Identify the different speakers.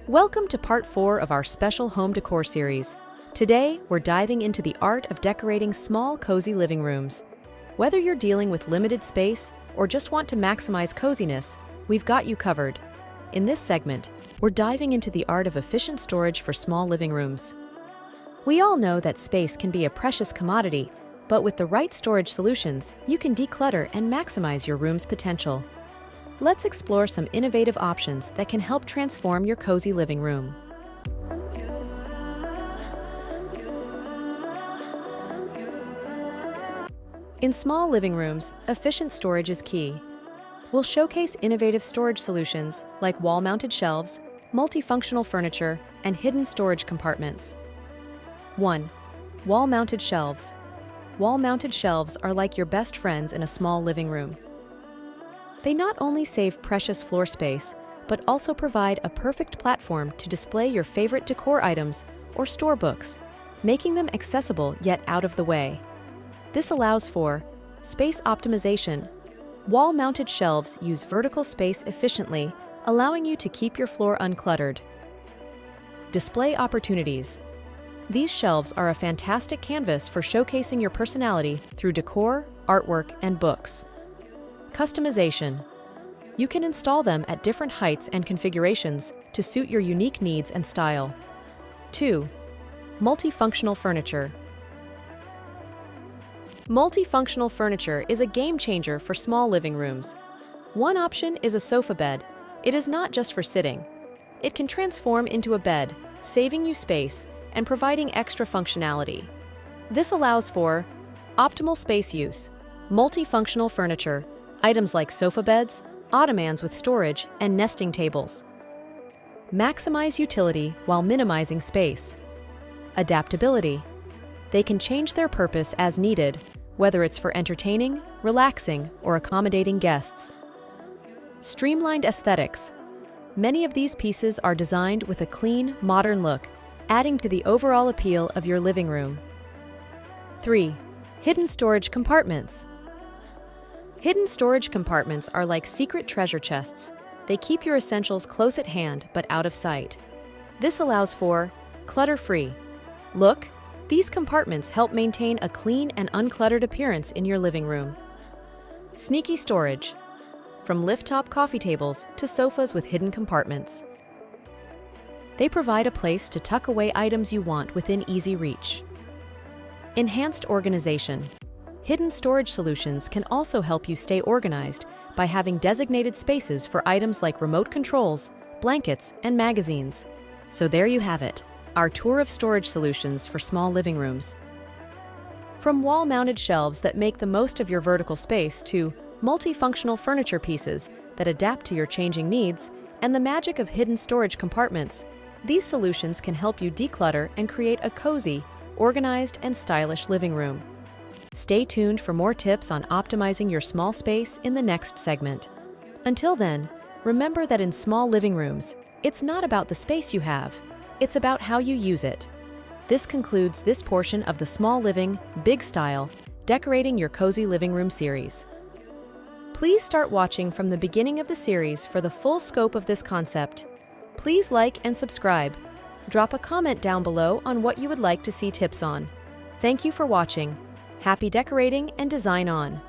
Speaker 1: Welcome to part 4 of our special home decor series. Today, we're diving into the art of decorating small, cozy living rooms. Whether you're dealing with limited space or just want to maximize coziness, we've got you covered. In this segment, we're diving into the art of efficient storage for small living rooms. We all know that space can be a precious commodity, but with the right storage solutions, you can declutter and maximize your room's potential. Let's explore some innovative options that can help transform your cozy living room. In small living rooms, efficient storage is key. We'll showcase innovative storage solutions like wall-mounted shelves, multifunctional furniture, and hidden storage compartments. 1. Wall-mounted shelves. Wall-mounted shelves are like your best friends in a small living room. They not only save precious floor space, but also provide a perfect platform to display your favorite decor items or store books, making them accessible yet out of the way. This allows for space optimization. Wall-mounted shelves use vertical space efficiently, allowing you to keep your floor uncluttered. Display opportunities. These shelves are a fantastic canvas for showcasing your personality through decor, artwork, and books. Customization. You can install them at different heights and configurations to suit your unique needs and style. 2. Multifunctional furniture. Multifunctional furniture is a game changer for small living rooms. One option is a sofa bed. It is not just for sitting. It can transform into a bed, saving you space and providing extra functionality. This allows for optimal space use. Multifunctional furniture. Items like sofa beds, ottomans with storage, and nesting tables. Maximize utility while minimizing space. Adaptability. They can change their purpose as needed, whether it's for entertaining, relaxing, or accommodating guests. Streamlined aesthetics. Many of these pieces are designed with a clean, modern look, adding to the overall appeal of your living room. 3. Hidden storage compartments. Hidden storage compartments are like secret treasure chests. They keep your essentials close at hand but out of sight. This allows for clutter-free look. These compartments help maintain a clean and uncluttered appearance in your living room. Sneaky storage. From lift-top coffee tables to sofas with hidden compartments. They provide a place to tuck away items you want within easy reach. Enhanced organization. Hidden storage solutions can also help you stay organized by having designated spaces for items like remote controls, blankets, and magazines. So there you have it, our tour of storage solutions for small living rooms. From wall-mounted shelves that make the most of your vertical space to multifunctional furniture pieces that adapt to your changing needs and the magic of hidden storage compartments, these solutions can help you declutter and create a cozy, organized, and stylish living room. Stay tuned for more tips on optimizing your small space in the next segment. Until then, remember that in small living rooms, it's not about the space you have, it's about how you use it. This concludes this portion of the Small Living, Big Style, Decorating Your Cozy Living Room series. Please start watching from the beginning of the series for the full scope of this concept. Please like and subscribe. Drop a comment down below on what you would like to see tips on. Thank you for watching. Happy decorating and design on!